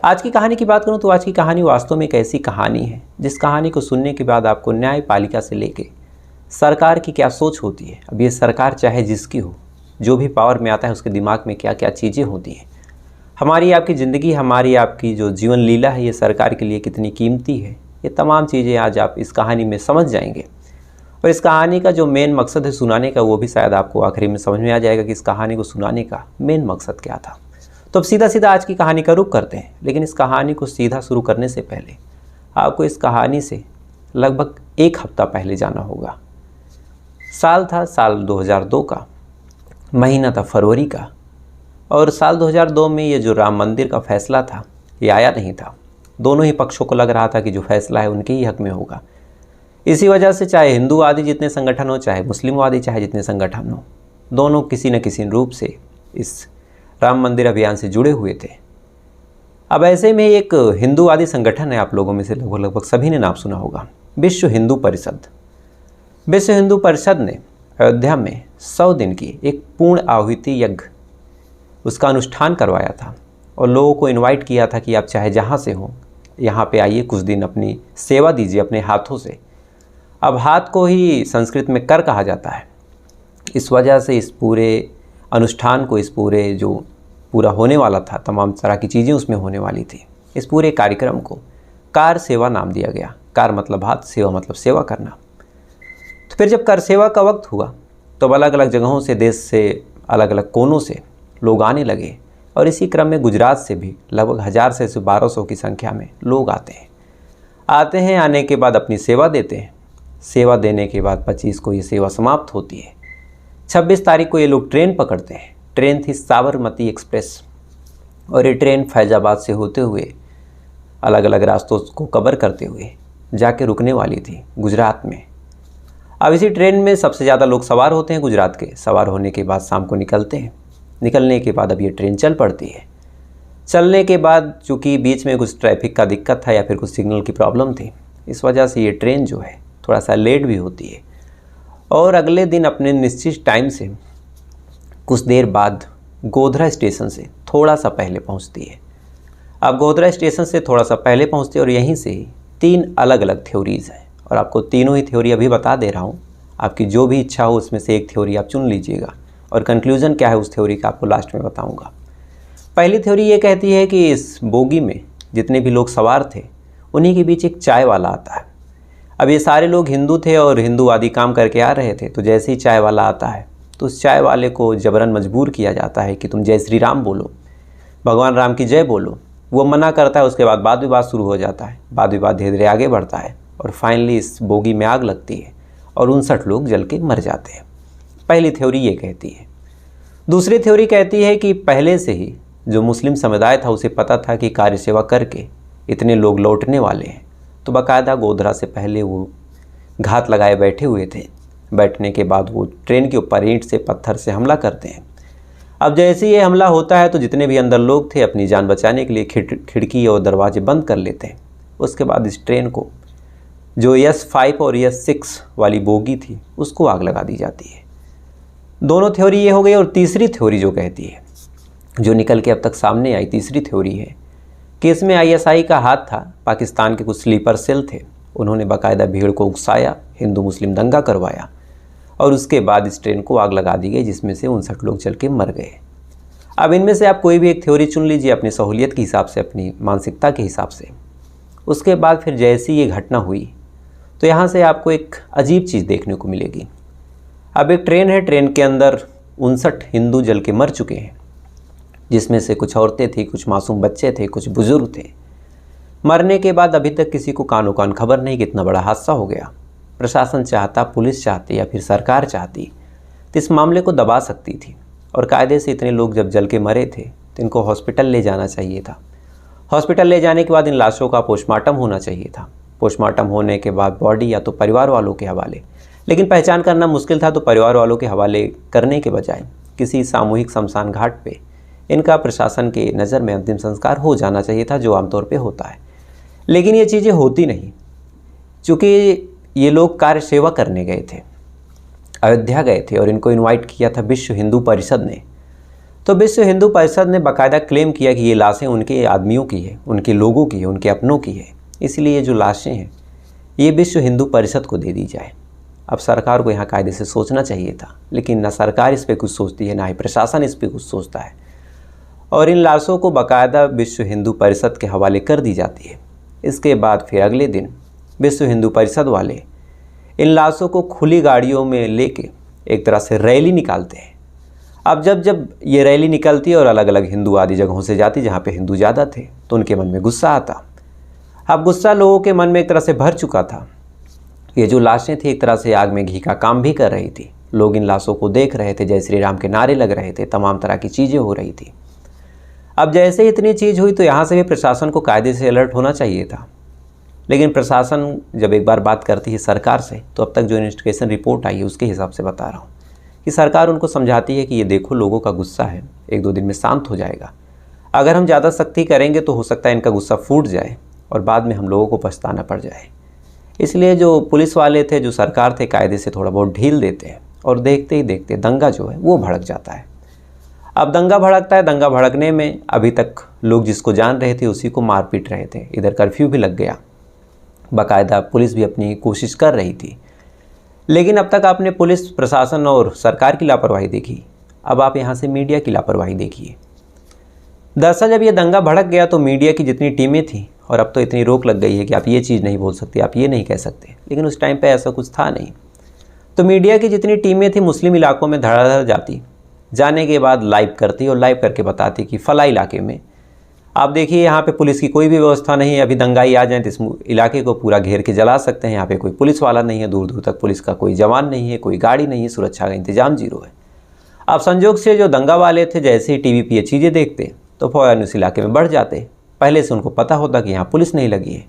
आज की कहानी की बात करूं तो आज की कहानी वास्तव में एक ऐसी कहानी है जिस कहानी को सुनने के बाद आपको न्यायपालिका से लेके सरकार की क्या सोच होती है। अब ये सरकार चाहे जिसकी हो, जो भी पावर में आता है उसके दिमाग में क्या क्या चीज़ें होती हैं। हमारी आपकी ज़िंदगी, हमारी आपकी जो जीवन लीला है, ये सरकार के लिए कितनी कीमती है, ये तमाम चीज़ें आज आप इस कहानी में समझ जाएंगे। और इस कहानी का जो मेन मकसद है सुनाने का, वो भी शायद आपको आखिरी में समझ में आ जाएगा कि इस कहानी को सुनाने का मेन मकसद क्या था। तो अब सीधा सीधा आज की कहानी का रुख करते हैं। लेकिन इस कहानी को सीधा शुरू करने से पहले आपको इस कहानी से लगभग 1 हफ्ता पहले जाना होगा। साल 2002 का, महीना था फरवरी का। और साल 2002 में ये जो राम मंदिर का फैसला था ये आया नहीं था। दोनों ही पक्षों को लग रहा था कि जो फैसला है उनके ही हक में होगा। इसी वजह से चाहे हिंदूवादी जितने संगठन हो, चाहे मुस्लिमवादी चाहे जितने संगठन हो, दोनों किसी न किसी रूप से इस राम मंदिर अभियान से जुड़े हुए थे। अब ऐसे में एक हिंदूवादी संगठन है, आप लोगों में से लगभग सभी ने नाम सुना होगा, विश्व हिंदू परिषद। विश्व हिंदू परिषद ने अयोध्या में 100 दिन की एक पूर्ण आहुति यज्ञ, उसका अनुष्ठान करवाया था और लोगों को इनवाइट किया था कि आप चाहे जहाँ से हो यहाँ पे आइए, कुछ दिन अपनी सेवा दीजिए अपने हाथों से। अब हाथ को ही संस्कृत में कर कहा जाता है। इस वजह से इस पूरे अनुष्ठान को, इस पूरे जो पूरा होने वाला था, तमाम तरह की चीज़ें उसमें होने वाली थी, इस पूरे कार्यक्रम को कार सेवा नाम दिया गया। कार मतलब हाथ, सेवा मतलब सेवा करना। तो फिर जब कर सेवा का वक्त हुआ तो अलग अलग जगहों से, देश से अलग अलग कोनों से लोग आने लगे। और इसी क्रम में गुजरात से भी लगभग 1000 से 1200 की संख्या में लोग आते हैं। आने के बाद अपनी सेवा देते हैं। सेवा देने के बाद 25 को ये सेवा समाप्त होती है। 26 तारीख को ये लोग ट्रेन पकड़ते हैं। ट्रेन थी साबरमती एक्सप्रेस और ये ट्रेन फैज़ाबाद से होते हुए अलग अलग रास्तों को कवर करते हुए जाके रुकने वाली थी गुजरात में। अब इसी ट्रेन में सबसे ज़्यादा लोग सवार होते हैं गुजरात के। सवार होने के बाद शाम को निकलते हैं। निकलने के बाद अब ये ट्रेन चल पड़ती है। चलने के बाद चूँकि बीच में कुछ ट्रैफिक का दिक्कत था या फिर कुछ सिग्नल की प्रॉब्लम थी, इस वजह से ये ट्रेन जो है थोड़ा सा लेट भी होती है और अगले दिन अपने निश्चित टाइम से कुछ देर बाद गोधरा स्टेशन से थोड़ा सा पहले पहुंचती है। अब गोधरा स्टेशन से थोड़ा सा पहले पहुंचते और यहीं से 3 अलग अलग थ्योरीज़ हैं और आपको तीनों ही थ्योरी अभी बता दे रहा हूं। आपकी जो भी इच्छा हो उसमें से एक थ्योरी आप चुन लीजिएगा और कंक्लूजन क्या है उस थ्योरी का आपको लास्ट में बताऊँगा। पहली थ्योरी ये कहती है कि इस बोगी में जितने भी लोग सवार थे उन्हीं के बीच एक चाय वाला आता है। अब ये सारे लोग हिंदू थे और हिंदूवादी काम करके आ रहे थे, तो जैसे ही चाय वाला आता है तो उस चाय वाले को जबरन मजबूर किया जाता है कि तुम जय श्री राम बोलो, भगवान राम की जय बोलो। वो मना करता है। उसके बाद वाद विवाद शुरू हो जाता है। वाद विवाद धीरे धीरे आगे बढ़ता है और फाइनली इस बोगी में आग लगती है और 59 लोग जल के मर जाते हैं। पहली थ्योरी ये कहती है। दूसरी थ्योरी कहती है कि पहले से ही जो मुस्लिम समुदाय था उसे पता था कि कार्य सेवा करके इतने लोग लौटने वाले हैं, तो बाकायदा गोधरा से पहले वो घात लगाए बैठे हुए थे। बैठने के बाद वो ट्रेन के ऊपर ईंट से, पत्थर से हमला करते हैं। अब जैसे ये हमला होता है तो जितने भी अंदर लोग थे अपनी जान बचाने के लिए खिड़की और दरवाजे बंद कर लेते हैं। उसके बाद इस ट्रेन को, जो S5 और S6 वाली बोगी थी, उसको आग लगा दी जाती है। दोनों थ्योरी ये हो गई। और तीसरी थ्योरी जो कहती है, जो निकल के अब तक सामने आई, तीसरी थ्योरी है कि इसमें ISI का हाथ था। पाकिस्तान के कुछ स्लीपर सेल थे, उन्होंने बाकायदा भीड़ को उकसाया, हिंदू मुस्लिम दंगा करवाया और उसके बाद इस ट्रेन को आग लगा दी गई, जिसमें से 59 लोग जल के मर गए। अब इनमें से आप कोई भी एक थ्योरी चुन लीजिए अपनी सहूलियत के हिसाब से, अपनी मानसिकता के हिसाब से। उसके बाद फिर जैसी ये घटना हुई तो यहाँ से आपको एक अजीब चीज़ देखने को मिलेगी। अब एक ट्रेन है, ट्रेन के अंदर 59 हिंदू जल के मर चुके हैं, जिसमें से कुछ औरतें थी, कुछ मासूम बच्चे थे, कुछ बुजुर्ग थे। मरने के बाद अभी तक किसी को कानो कान खबर नहीं कितना बड़ा हादसा हो गया। प्रशासन चाहता, पुलिस चाहती या फिर सरकार चाहती तो इस मामले को दबा सकती थी और कायदे से इतने लोग जब जल के मरे थे तो इनको हॉस्पिटल ले जाना चाहिए था। हॉस्पिटल ले जाने के बाद इन लाशों का पोस्टमार्टम होना चाहिए था। पोस्टमार्टम होने के बाद बॉडी या तो परिवार वालों के हवाले, लेकिन पहचान करना मुश्किल था, तो परिवार वालों के हवाले करने के बजाय किसी सामूहिक शमशान घाट पे इनका प्रशासन के नज़र में अंतिम संस्कार हो जाना चाहिए था, जो आमतौर पे होता है। लेकिन ये चीज़ें होती नहीं, चूँकि ये लोग कार्य सेवा करने गए थे, अयोध्या गए थे और इनको इनवाइट किया था विश्व हिंदू परिषद ने। तो विश्व हिंदू परिषद ने बाकायदा क्लेम किया कि ये लाशें उनके आदमियों की है, उनके लोगों की है, उनके अपनों की है, इसलिए ये जो लाशें हैं ये विश्व हिंदू परिषद को दे दी जाए। अब सरकार को यहाँ कायदे से सोचना चाहिए था, लेकिन ना सरकार इस पर कुछ सोचती है, ना ही प्रशासन इस पर कुछ सोचता है, और इन लाशों को बाकायदा विश्व हिंदू परिषद के हवाले कर दी जाती है। इसके बाद फिर अगले दिन विश्व हिंदू परिषद वाले इन लाशों को खुली गाड़ियों में लेके एक तरह से रैली निकालते हैं। अब जब ये रैली निकलती है और अलग अलग हिंदूवादी जगहों से जाती, जहाँ पे हिंदू ज़्यादा थे, तो उनके मन में गुस्सा आता। अब गुस्सा लोगों के मन में एक तरह से भर चुका था। ये जो लाशें थी एक तरह से आग में घी का काम भी कर रही थी। लोग इन लाशों को देख रहे थे, जय श्री राम के नारे लग रहे थे, तमाम तरह की चीज़ें हो रही थी। अब जैसे ही इतनी चीज़ हुई तो यहाँ से भी प्रशासन को कायदे से अलर्ट होना चाहिए था, लेकिन प्रशासन जब एक बार बात करती है सरकार से, तो अब तक जो इन्वेस्टिगेशन रिपोर्ट आई है उसके हिसाब से बता रहा हूँ कि सरकार उनको समझाती है कि ये देखो लोगों का गुस्सा है, 1-2 दिन में शांत हो जाएगा। अगर हम ज़्यादा सख्ती करेंगे तो हो सकता है इनका गुस्सा फूट जाए और बाद में हम लोगों को पछताना पड़ जाए। इसलिए जो पुलिस वाले थे, जो सरकार थे, कायदे से थोड़ा बहुत ढील देते हैं और देखते ही देखते दंगा जो है वो भड़क जाता है। अब दंगा भड़कता है, दंगा भड़कने में अभी तक लोग जिसको जान रहे थे उसी को मार पीट रहे थे। इधर कर्फ्यू भी लग गया, बाकायदा पुलिस भी अपनी कोशिश कर रही थी, लेकिन अब तक आपने पुलिस प्रशासन और सरकार की लापरवाही देखी। अब आप यहाँ से मीडिया की लापरवाही देखिए। दरअसल जब ये दंगा भड़क गया तो मीडिया की जितनी टीमें थी, और अब तो इतनी रोक लग गई है कि आप ये चीज़ नहीं बोल सकते, आप ये नहीं कह सकते, लेकिन उस टाइम पे ऐसा कुछ था नहीं। तो मीडिया की जितनी टीमें थी मुस्लिम इलाकों में धड़ाधड़ जाती, जाने के बाद लाइव करती और लाइव करके बताती कि फला इलाके में आप देखिए यहाँ पे पुलिस की कोई भी व्यवस्था नहीं है, अभी दंगाई आ जाए तो इस इलाके को पूरा घेर के जला सकते हैं, यहाँ पे कोई पुलिस वाला नहीं है, दूर दूर तक पुलिस का कोई जवान नहीं है, कोई गाड़ी नहीं है, सुरक्षा का इंतजाम जीरो है। अब संजोग से जो दंगा वाले थे जैसे ही टीवी पे ये चीज़ें देखते तो फ़ौरन उस इलाके में बढ़ जाते। पहले से उनको पता होता कि यहाँ पुलिस नहीं लगी है,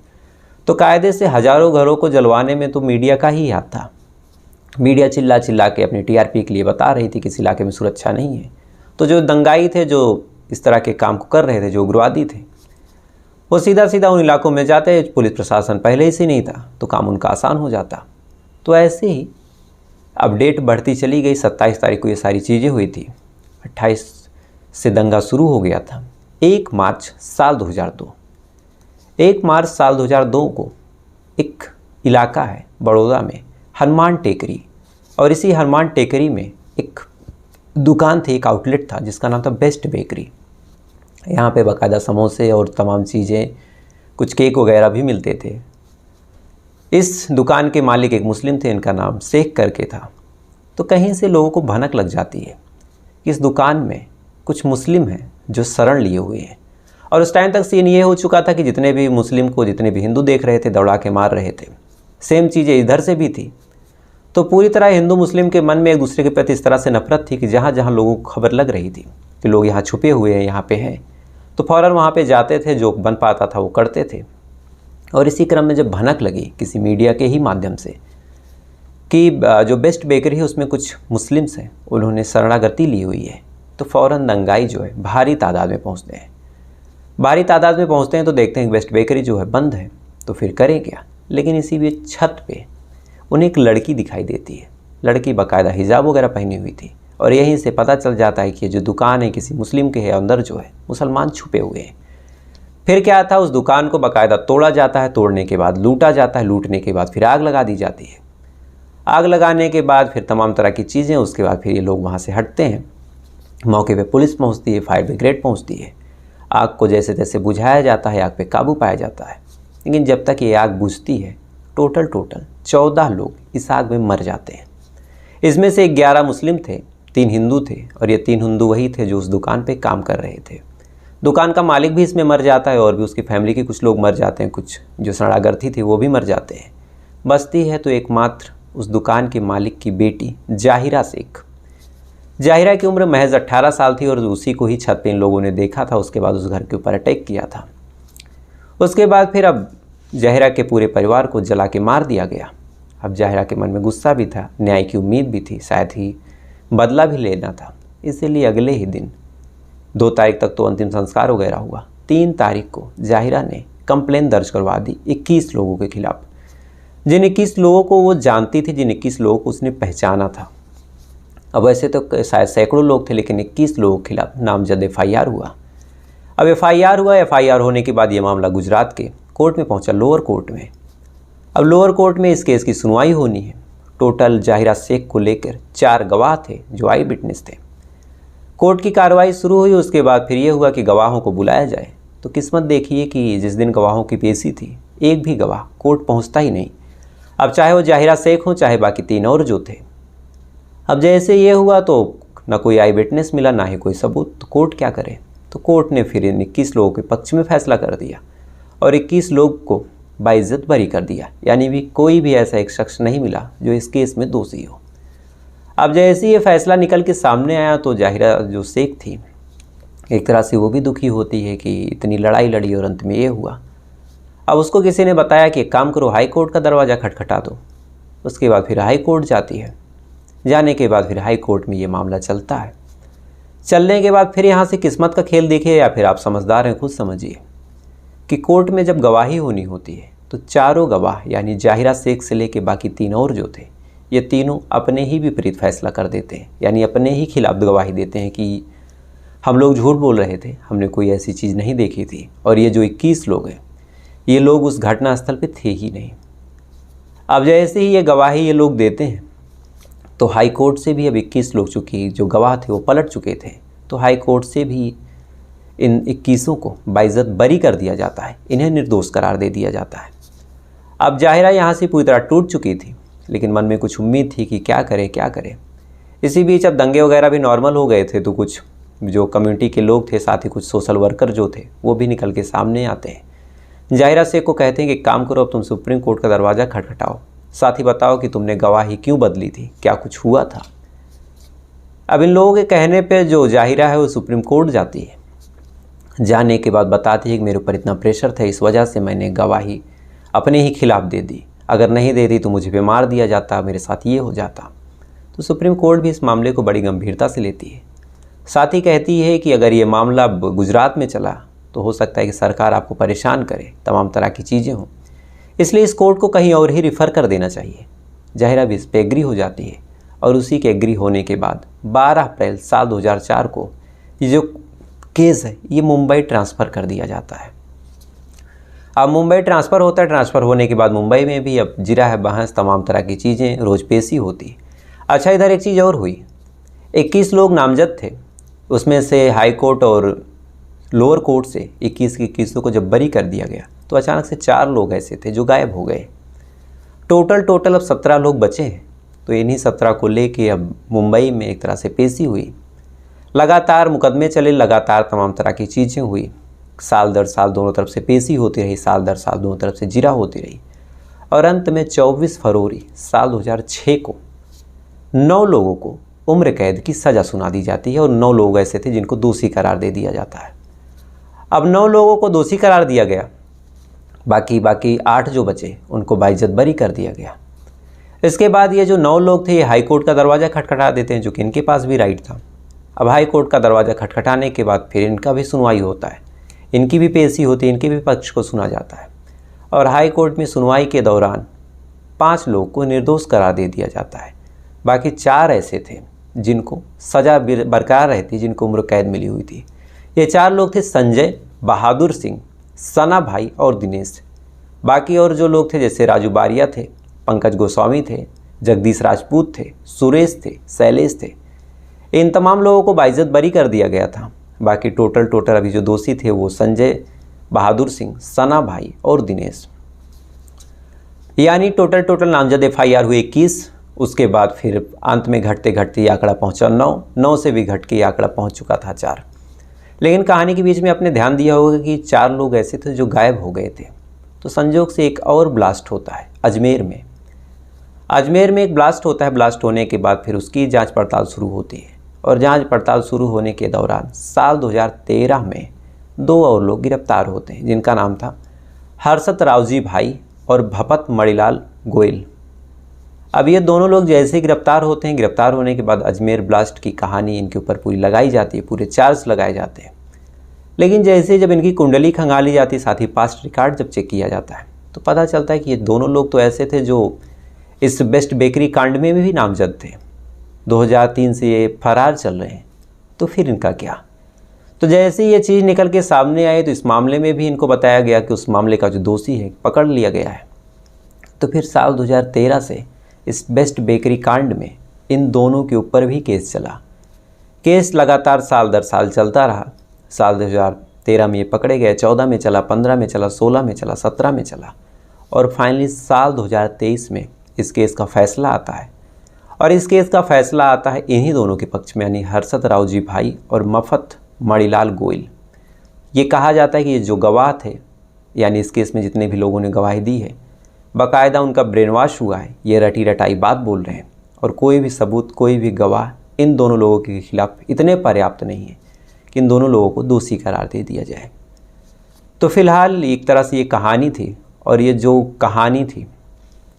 तो कायदे से हज़ारों घरों को जलवाने में तो मीडिया का ही हाथ था। मीडिया चिल्ला चिल्ला के अपनी टीआरपी के लिए बता रही थी कि इस इलाके में सुरक्षा नहीं है। तो जो दंगाई थे, जो इस तरह के काम को कर रहे थे, जो उग्रवादी थे, वो सीधा सीधा उन इलाकों में जाते। पुलिस प्रशासन पहले ही से नहीं था तो काम उनका आसान हो जाता। तो ऐसे ही अपडेट बढ़ती चली गई। 27 तारीख को ये सारी चीज़ें हुई थी, 28 से दंगा शुरू हो गया था। 1 मार्च साल 2002 1 मार्च साल 2002 को एक इलाका है बड़ौदा में, हनुमान टेकरी, और इसी हनुमान टेकरी में एक दुकान थी, एक आउटलेट था जिसका नाम था बेस्ट बेकरी। यहाँ पे बाकायदा समोसे और तमाम चीज़ें, कुछ केक वगैरह भी मिलते थे। इस दुकान के मालिक एक मुस्लिम थे, इनका नाम शेख करके था। तो कहीं से लोगों को भनक लग जाती है कि इस दुकान में कुछ मुस्लिम हैं जो शरण लिए हुए हैं। और उस टाइम तक सीन ये हो चुका था कि जितने भी मुस्लिम को, जितने भी हिंदू देख रहे थे, दौड़ा के मार रहे थे। सेम चीज़ें इधर से भी थी। तो पूरी तरह हिंदू मुस्लिम के मन में एक दूसरे के प्रति इस तरह से नफरत थी कि जहाँ जहाँ लोगों को खबर लग रही थी कि लोग यहाँ छुपे हुए हैं, यहाँ पे हैं, तो फ़ौरन वहाँ पे जाते थे, जो बन पाता था वो करते थे। और इसी क्रम में जब भनक लगी किसी मीडिया के ही माध्यम से कि जो बेस्ट बेकरी है उसमें कुछ मुस्लिम्स हैं, उन्होंने शरणागति ली हुई है, तो फ़ौरन दंगाई जो है भारी तादाद में पहुँचते हैं। भारी तादाद में पहुँचते हैं तो देखते हैं कि बेस्ट बेकरी जो है बंद है, तो फिर करें क्या। लेकिन इसी बीच छत पे उन्हें एक लड़की दिखाई देती है। लड़की बाकायदा हिजाब वगैरह पहनी हुई थी, और यहीं से पता चल जाता है कि ये जो दुकान है किसी मुस्लिम के है, अंदर जो है मुसलमान छुपे हुए हैं। फिर क्या था, उस दुकान को बाकायदा तोड़ा जाता है, तोड़ने के बाद लूटा जाता है, लूटने के बाद फिर आग लगा दी जाती है। आग लगाने के बाद फिर तमाम तरह की चीज़ें, उसके बाद फिर ये लोग वहाँ से हटते हैं। मौके पे पुलिस पहुँचती है, फायर ब्रिगेड पहुँचती है, आग को जैसे तैसे बुझाया जाता है, आग पे काबू पाया जाता है। लेकिन जब तक ये आग बुझती है टोटल 14 लोग इस आग में मर जाते हैं। इसमें से 11 मुस्लिम थे, 3 हिंदू थे, और ये 3 हिंदू वही थे जो उस दुकान पे काम कर रहे थे। दुकान का मालिक भी इसमें मर जाता है, और भी उसकी फैमिली के कुछ लोग मर जाते हैं, कुछ जो शरणार्थी थी वो भी मर जाते हैं। बचती है तो एकमात्र उस दुकान के मालिक की बेटी जाहिरा शेख। जाहिरा की उम्र महज 18 साल थी, और उसी को ही छत पे इन लोगों ने देखा था। उसके बाद उस घर के ऊपर अटैक किया था। उसके बाद फिर अब जाहिरा के पूरे परिवार को जला के मार दिया गया। अब जाहिरा के मन में गुस्सा भी था, न्याय की उम्मीद भी थी, शायद ही बदला भी लेना था। इसीलिए अगले ही दिन 2 तारीख तक तो अंतिम संस्कार वगैरह हुआ। 3 तारीख को जाहिरा ने कंप्लेन दर्ज करवा दी 21 लोगों के खिलाफ, जिन 21 लोगों को वो जानती थी, जिन 21 लोगों को उसने पहचाना था। अब वैसे तो शायद सैकड़ों लोग थे, लेकिन 21 लोगों के खिलाफ नामजद FIR हुआ। अब FIR हुआ। FIR होने के बाद ये मामला गुजरात के कोर्ट में पहुंचा, लोअर कोर्ट में। अब लोअर कोर्ट में इस केस की सुनवाई होनी है। टोटल जाहिरा शेख को लेकर 4 गवाह थे जो आई विटनेस थे। कोर्ट की कार्रवाई शुरू हुई। उसके बाद फिर ये हुआ कि गवाहों को बुलाया जाए। तो किस्मत देखिए कि जिस दिन गवाहों की पेशी थी, एक भी गवाह कोर्ट पहुंचता ही नहीं। अब चाहे वो जाहिरा शेख हो, चाहे बाकी 3 और जो थे। अब जैसे ये हुआ तो न कोई आई विटनेस मिला, ना ही कोई सबूत, तो कोर्ट क्या करे। तो कोर्ट ने फिर इन 21 लोगों के पक्ष में फैसला कर दिया और 21 लोग को बाइज्जत बरी कर दिया। यानी भी कोई भी ऐसा एक शख्स नहीं मिला जो इस केस में दोषी हो। अब जैसे ये फैसला निकल के सामने आया तो जाहिरा जो शेख थी, एक तरह से वो भी दुखी होती है कि इतनी लड़ाई लड़ी और अंत में ये हुआ। अब उसको किसी ने बताया कि एक काम करो, हाई कोर्ट का दरवाज़ा खटखटा दो। उसके बाद फिर हाई कोर्ट जाती है। जाने के बाद फिर हाई कोर्ट में ये मामला चलता है। चलने के बाद फिर यहाँ से किस्मत का खेल देखिए या फिर आप समझदार हैं, खुद समझिए कि कोर्ट में जब गवाही होनी होती है तो चारों गवाह यानी जाहिरा शेख से लेके बाकी 3 और जो थे, ये तीनों अपने ही विपरीत फैसला कर देते हैं। यानी अपने ही खिलाफ गवाही देते हैं कि हम लोग झूठ बोल रहे थे, हमने कोई ऐसी चीज़ नहीं देखी थी। और ये जो 21 लोग हैं, ये लोग उस घटनास्थल पे थे ही नहीं। अब जैसे ही ये गवाही ये लोग देते हैं तो हाई कोर्ट से भी अब 21 लोग चूँकि जो गवाह थे वो पलट चुके थे, तो हाई कोर्ट से भी इन 21 को बाइज्जत बरी कर दिया जाता है। इन्हें निर्दोष करार दे दिया जाता है। अब जाहिरा यहाँ से पूरी तरह टूट चुकी थी, लेकिन मन में कुछ उम्मीद थी कि क्या करें। इसी बीच अब दंगे वगैरह भी नॉर्मल हो गए थे, तो कुछ जो कम्युनिटी के लोग थे, साथ ही कुछ सोशल वर्कर जो थे, वो भी निकल के सामने आते हैं। जाहिरा शेख को कहते हैं कि काम करो, अब तुम सुप्रीम कोर्ट का दरवाज़ा खटखटाओ, साथ ही बताओ कि तुमने गवाही क्यों बदली थी, क्या कुछ हुआ था। अब इन लोगों के कहने पे जो जाहिरा है वो सुप्रीम कोर्ट जाती है। जाने के बाद बताती है कि मेरे ऊपर इतना प्रेशर था, इस वजह से मैंने गवाही अपने ही खिलाफ दे दी। अगर नहीं दे दी तो मुझे पे मार दिया जाता, मेरे साथ ये हो जाता। तो सुप्रीम कोर्ट भी इस मामले को बड़ी गंभीरता से लेती है। साथ ही कहती है कि अगर ये मामला गुजरात में चला तो हो सकता है कि सरकार आपको परेशान करे, तमाम तरह की चीज़ें हों, इसलिए इस कोर्ट को कहीं और ही रिफ़र कर देना चाहिए। जाहिरा भी इस पर एग्री हो जाती है और उसी के एग्री होने के बाद 12 अप्रैल साल 2004 को ये जो केस है ये मुंबई ट्रांसफ़र कर दिया जाता है। अब मुंबई ट्रांसफ़र होता है। ट्रांसफ़र होने के बाद मुंबई में भी अब जिरा है बहस, तमाम तरह की चीज़ें, रोज़ पेशी होती। अच्छा, इधर एक चीज़ और हुई। 21 लोग नामजद थे, उसमें से हाई कोर्ट और लोअर कोर्ट से 21 को जब बरी कर दिया गया तो अचानक से 4 लोग ऐसे थे जो गायब हो गए। टोटल अब 17 लोग बचे हैं। तो इन्हीं 17 को लेके अब मुंबई में एक तरह से पेशी हुई। लगातार मुकदमे चले, लगातार तमाम तरह की चीज़ें हुई। साल दर साल दोनों तरफ से पेशी होती रही, साल दर साल दोनों तरफ से जिरा होती रही और अंत में 24 फरवरी साल 2006 को 9 लोगों को उम्र कैद की सज़ा सुना दी जाती है और 9 लोग ऐसे थे जिनको दोषी करार दे दिया जाता है। अब 9 लोगों को दोषी करार दिया गया, बाकी 8 जो बचे उनको बाइज्जत बरी कर दिया गया। इसके बाद ये जो 9 लोग थे ये हाई कोर्ट का दरवाज़ा खटखटा देते हैं, जो कि इनके पास भी राइट था। अब हाई कोर्ट का दरवाज़ा खटखटाने के बाद फिर इनका भी सुनवाई होता है, इनकी भी पेशी होती है, इनके भी पक्ष को सुना जाता है और हाई कोर्ट में सुनवाई के दौरान 5 लोग को निर्दोष करार दे दिया जाता है। बाकी 4 ऐसे थे जिनको सज़ा बरकरार रहती, जिनको उम्र कैद मिली हुई थी। ये 4 लोग थे संजय, बहादुर सिंह, सना भाई और दिनेश। बाकी और जो लोग थे जैसे राजू बारिया थे, पंकज गोस्वामी थे, जगदीश राजपूत थे, सुरेश थे, शैलेश थे, इन तमाम लोगों को बाइज्जत बरी कर दिया गया था। बाकी टोटल अभी जो दोषी थे वो संजय, बहादुर सिंह, सना भाई और दिनेश, यानी टोटल नामजद FIR हुए 21। उसके बाद फिर अंत में घटते घटते ये आंकड़ा पहुंचा 9 से भी घट के ये आंकड़ा पहुंच चुका था 4। लेकिन कहानी के बीच में आपने ध्यान दिया होगा कि 4 लोग ऐसे थे जो गायब हो गए थे। तो संजोग से एक और ब्लास्ट होता है अजमेर में एक ब्लास्ट होता है। ब्लास्ट होने के बाद फिर उसकी जांच पड़ताल शुरू होती है और जांच पड़ताल शुरू होने के दौरान साल 2013 में 2 और लोग गिरफ्तार होते हैं, जिनका नाम था हर्षत रावजी भाई और भपत मणिलाल गोयल। अब ये दोनों लोग जैसे गिरफ्तार होते हैं, गिरफ्तार होने के बाद अजमेर ब्लास्ट की कहानी इनके ऊपर पूरी लगाई जाती है, पूरे चार्ज लगाए जाते हैं। लेकिन जैसे जब इनकी कुंडली खंगाली जाती है, साथ ही पास्ट रिकॉर्ड जब चेक किया जाता है, तो पता चलता है कि ये दोनों लोग तो ऐसे थे जो इस बेस्ट बेकरी कांड में भी नामजद थे, 2003 से ये फरार चल रहे हैं, तो फिर इनका क्या। तो जैसे ये चीज़ निकल के सामने आई तो इस मामले में भी इनको बताया गया कि उस मामले का जो दोषी है पकड़ लिया गया है। तो फिर साल 2013 से इस बेस्ट बेकरी कांड में इन दोनों के ऊपर भी केस चला। केस लगातार साल दर साल चलता रहा। साल 2013 में ये पकड़े गए, 14 में चला, 15 में चला, 16 में चला, 17 में चला और फाइनली साल 2023 में इस केस का फैसला आता है। और इस केस का फैसला आता है इन्हीं दोनों के पक्ष में, यानी हर्षद राव जी भाई और मफत मणिलाल गोयल। ये कहा जाता है कि ये जो गवाह थे, यानी इस केस में जितने भी लोगों ने गवाही दी है, बाकायदा उनका ब्रेन वॉश हुआ है, ये रटी रटाई बात बोल रहे हैं और कोई भी सबूत, कोई भी गवाह इन दोनों लोगों के खिलाफ इतने पर्याप्त नहीं है कि इन दोनों लोगों को दोषी करार दे दिया जाए। तो फिलहाल एक तरह से ये कहानी थी। और ये जो कहानी थी,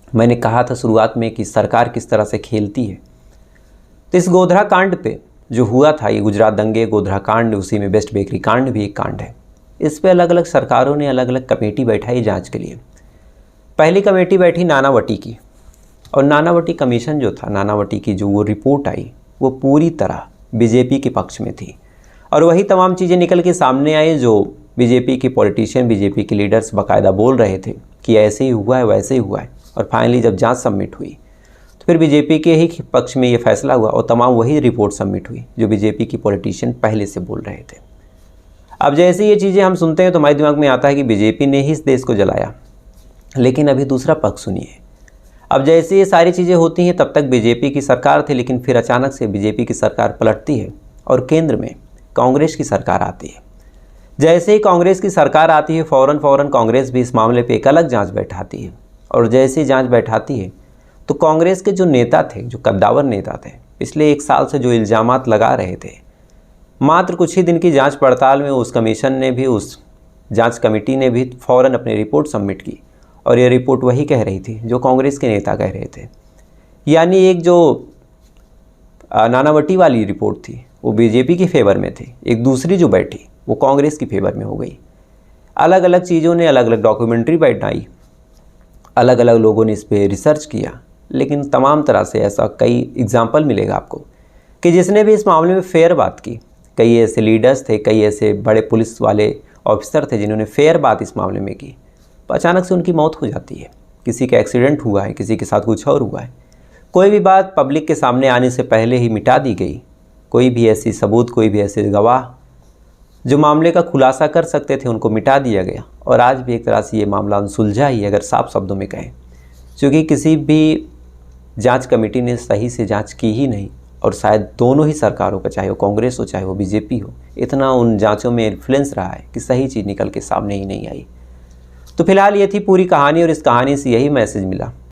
मैंने कहा था शुरुआत में कि सरकार किस तरह से खेलती है। तो इस गोधरा कांड पे जो हुआ था, ये गुजरात दंगे, गोधरा कांड, उसी में बेस्ट बेकरी कांड भी एक कांड है। इस पे अलग अलग सरकारों ने अलग अलग कमेटी बैठाई जांच के लिए। पहली कमेटी बैठी नानावटी की, और नानावटी कमीशन जो था, नानावटी की जो वो रिपोर्ट आई, वो पूरी तरह बीजेपी के पक्ष में थी। और वही तमाम चीज़ें निकल के सामने आई जो बीजेपी के पॉलिटिशियन, बीजेपी के लीडर्स बाकायदा बोल रहे थे कि ऐसे ही हुआ है, वैसे ही हुआ है। और फाइनली जब जांच सबमिट हुई तो फिर बीजेपी के ही पक्ष में ये फैसला हुआ और तमाम वही रिपोर्ट सबमिट हुई जो बीजेपी की पॉलिटिशियन पहले से बोल रहे थे। अब जैसे ये चीज़ें हम सुनते हैं तो हमारे दिमाग में आता है कि बीजेपी ने ही इस देश को जलाया, लेकिन अभी दूसरा पक्ष सुनिए। अब जैसे ये सारी चीज़ें होती हैं तब तक बीजेपी की सरकार थी, लेकिन फिर अचानक से बीजेपी की सरकार पलटती है और केंद्र में कांग्रेस की सरकार आती है। जैसे ही कांग्रेस की सरकार आती है, फ़ौरन कांग्रेस भी इस मामले पे एक अलग जांच बैठाती है। और जैसे ही जांच बैठाती है तो कांग्रेस के जो नेता थे, जो कद्दावर नेता थे, पिछले 1 साल से जो इल्ज़ामात लगा रहे थे, मात्र कुछ ही दिन की जांच पड़ताल में उस कमीशन ने भी, उस जांच कमेटी ने भी फ़ौरन अपनी रिपोर्ट सबमिट की। और ये रिपोर्ट वही कह रही थी जो कांग्रेस के नेता कह रहे थे। यानी एक जो नानावटी वाली रिपोर्ट थी वो बीजेपी के फेवर में थी, एक दूसरी जो बैठी वो कांग्रेस की फेवर में हो गई। अलग अलग चीज़ों ने अलग अलग डॉक्यूमेंट्री बैठाई, अलग अलग लोगों ने इस पर रिसर्च किया, लेकिन तमाम तरह से ऐसा कई एग्जाम्पल मिलेगा आपको कि जिसने भी इस मामले में फेयर बात की, कई ऐसे लीडर्स थे, कई ऐसे बड़े पुलिस वाले ऑफिसर थे जिन्होंने फेयर बात इस मामले में की, तो अचानक से उनकी मौत हो जाती है। किसी का एक्सीडेंट हुआ है, किसी के साथ कुछ और हुआ है। कोई भी बात पब्लिक के सामने आने से पहले ही मिटा दी गई। कोई भी ऐसी सबूत, कोई भी ऐसे गवाह जो मामले का खुलासा कर सकते थे, उनको मिटा दिया गया। और आज भी एक तरह से ये मामला अनसुलझा ही, अगर साफ शब्दों में कहें, क्योंकि किसी भी जांच कमेटी ने सही से जांच की ही नहीं। और शायद दोनों ही सरकारों का, चाहे वो कांग्रेस हो चाहे वो बीजेपी हो, इतना उन जांचों में इन्फ्लुएंस रहा है कि सही चीज़ निकल के सामने ही नहीं आई। तो फिलहाल ये थी पूरी कहानी और इस कहानी से यही मैसेज मिला